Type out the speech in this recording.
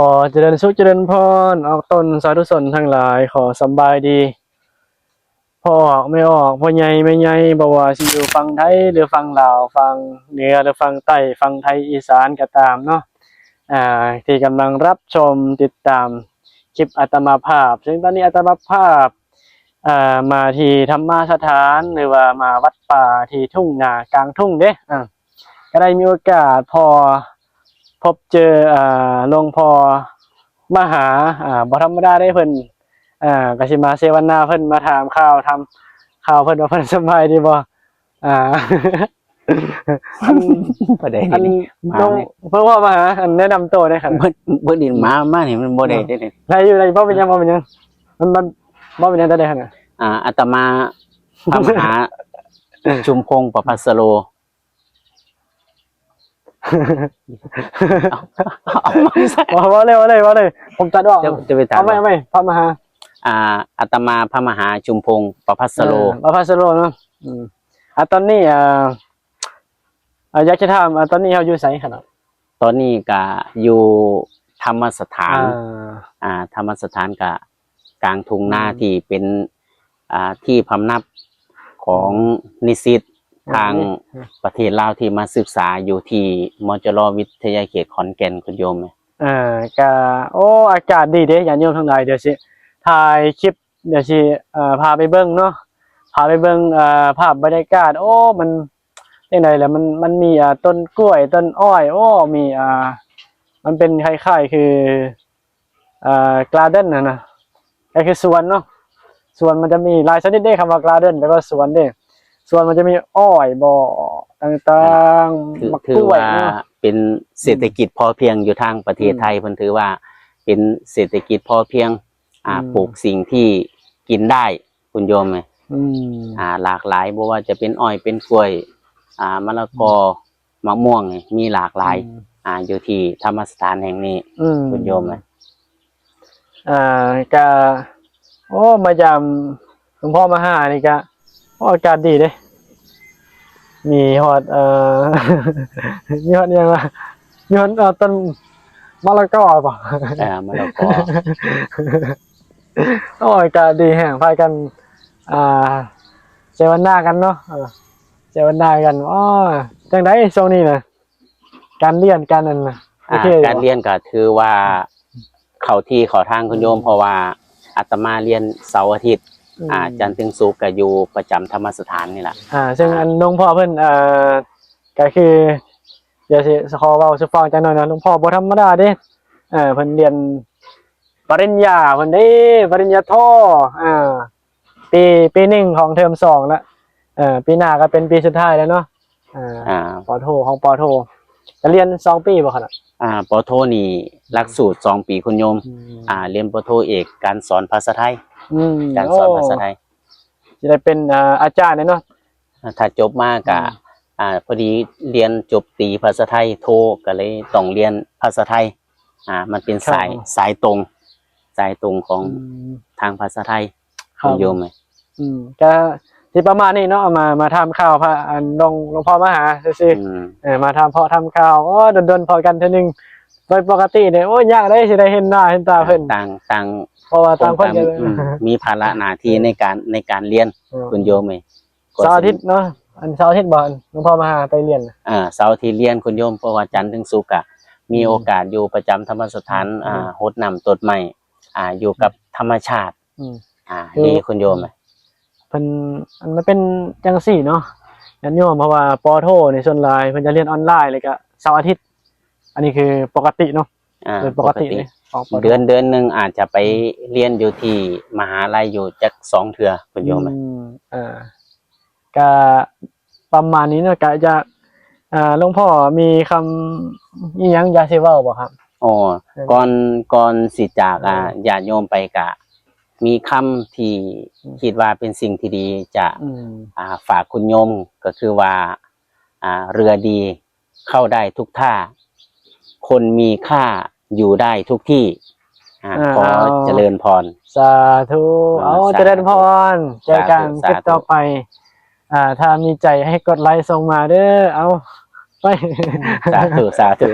ขอเจริญสุขเจริญพรออกตนสาธุชนทั้งหลายขอสำบายดีพ่อออกไม่ออกพ่อใหญ่ไม่ใหญ่บ่ว่าสิอยู่ฝั่งไทยหรือฝั่งลาวฝั่งเหนือหรือฝั่งใต้ฝั่งไทยอีสานก็ตามเนาะที่กำลังรับชมติดตามคลิปอาตมาภาพซึ่งตอนนี้อาตมาภาพมาที่ธรรมสถานหรือว่ามาวัดป่าที่ทุ่งนากลางทุ่งเด้ก็ได้มีโอกาสพบเจอหลวงพ่อมหาบ่ธรรมดาได้เพิ่นก็สิมาเสวนาเพิ่นมาถามข่าวทำข่าวเพิ่นว่าเพิ่นสบายดีบ่อ่าบ่ได้อันนี่มาน้องเนี่ยเพิ่นว่ามาหาอันแนะนำตัวได้ครับเบิดดินมานี่มันบ่ได้เด้นี่ได้อยู่ได้บ่เป็นหยังบ่เป็นหยังมันบ่เป็นหยังได้หั่นน่ะอาตมาพระมหาชุมพงศ์ประภัสโรเอามาซะว่าเลยผมตัดออกจะไปถามเอาไม่พระมหาอาตมาพระมหาชุมพงศ์ประภัสโรประภัสโรเนาะตอนนี้อยากจะถามตอนนี้เฮาอยู่ไสครับตอนนี้ก็อยู่ธรรมสถานธรรมสถานก็กลางทุ่งนาที่เป็นที่พำนักของนิสิตทางประเทศลาวที่มาศึกษาอยู่ที่มจร.วิทยาเขตขอนแก่นคุณโยมก็โอ้อากาศดีเด้ญาติโยมทั้งหลายเดี๋ยวสิถ่ายคลิปเดี๋ยวสิพาไปเบิ่งเนาะพาไปเบิ่งภาพบรรยากาศโอ้มันจังได๋ล่ะมันมีต้นกล้วยต้นอ้อยโอ้มีมันเป็นคล้ายๆคือgarden นะก็คือสวนเนาะสวนมันจะมีหลายชนิดเด้คำว่า garden แปลว่าสวนเด้สวนมันจะมีอ้อยบ่ต่างๆมะกล้วยเนาะเป็นเศรษฐกิจพอเพียงอยู่ทางประเทศไทยเพิ่นถือว่าเป็นเศรษฐกิจพอเพียงปลูกสิ่งที่กินได้คุณโยมหลากหลายบ่ว่าจะเป็นอ้อยเป็นกล้วยมะละกอมะม่วงมีหลากหลายอยู่ที่ธรรมสถานแห่งนี้คุณโยมก็โอ้มายามหลวงพ่อมาหานี่ก็อากาศดีเด้มีฮอดมีฮอดยังวะมีฮอดต้นมะละกอป่ะมะละกออากาศดีแห่งพากันเสวนากันเนาะเสวนากันจังได๋ช่วงนี้น่ะการเรียนการนั่นน่ะการเรียนก็ถือว่าเข้าที่เข้าทางคุณโยมเพราะว่าอาตมาเรียนเสาร์อาทิตย์จันทร์ถึงศุกร์ก็อยู่ประจำธรรมสถานนี่แหละซึ่งอันหลวงพ่อเพิ่นก็คือเดี๋ยวสิขอเว้าสู่ฟังจังหน่อยนะหลวงพ่อบ่ธรรมดาเด้เพิ่นเรียนปริญญาเพิ่นเด้ปริญญาโทปี1ของเทอม2แล้วปีหน้าก็เป็นปีสุดท้ายแล้วเนาะป.โทของป.โทจะเรียน2ปีบ่ครับป.โทนี่หลักสูตร2ปีคุณโยมเรียนป.โทเอกการสอนภาษาไทยการสอนภาษาไทยจะได้เป็นอาจารย์เนาะถ้าจบมาก็พอดีเรียนจบตรีภาษาไทยโทก็เลยต้องเรียนภาษาไทยมันเป็นสายตรงของทางภาษาไทยคุณโยมก็ที่ประมาณนี้เนาะมาทำข่าวพระหลวงพ่อมหาซื่อมาทำข่าวดนพอกันเท่านึงโดยปกติเนี่ยยากได้สิได้เห็นหน้าเห็นตาเพิ่นต่างเพราะว่าต่างคนมีภาระหน้าที่ในการเรียนคุณโยมเสาร์อาทิตย์เนาะเสาร์อาทิตย์บ่หลวงพ่อมหาไปเรียนเสาร์อาทิตย์เรียนคุณโยมเพราะว่าจันทร์ถึงศุกร์มีโอกาสอยู่ประจำธรรมสถานรดน้ำต้นไม้อยู่กับธรรมชาติดีคุณโยมมันเป็นจังซี่เนาะญาติโยมเพราะว่าป.โทในส่วนหลายเพิ่นจะเรียนออนไลน์เลยก็เสาร์อาทิตย์อันนี้คือปกติเนาะเป็นปกติเดือนนึงอาจจะไปเรียนอยู่ที่มหาลัยอยู่จัก2เทื่อคุณโยมก็ประมาณนี้เนาะก็จะหลวงพ่อมีคำอีหยังอยากสิเว้าบ่ครับก่อนสิจากญาติโยมไปก็มีคำที่คิดว่าเป็นสิ่งที่ดีจะฝากคุณโยมก็คือว่าเรือดีเข้าได้ทุกท่าคนมีค่าอยู่ได้ทุกที่ขอเจริญพรสาธุเจริญพรเจอกันคลิปต่อไปถ้ามีใจให้กดไลค์ส่งมาเด้อไปสาธุ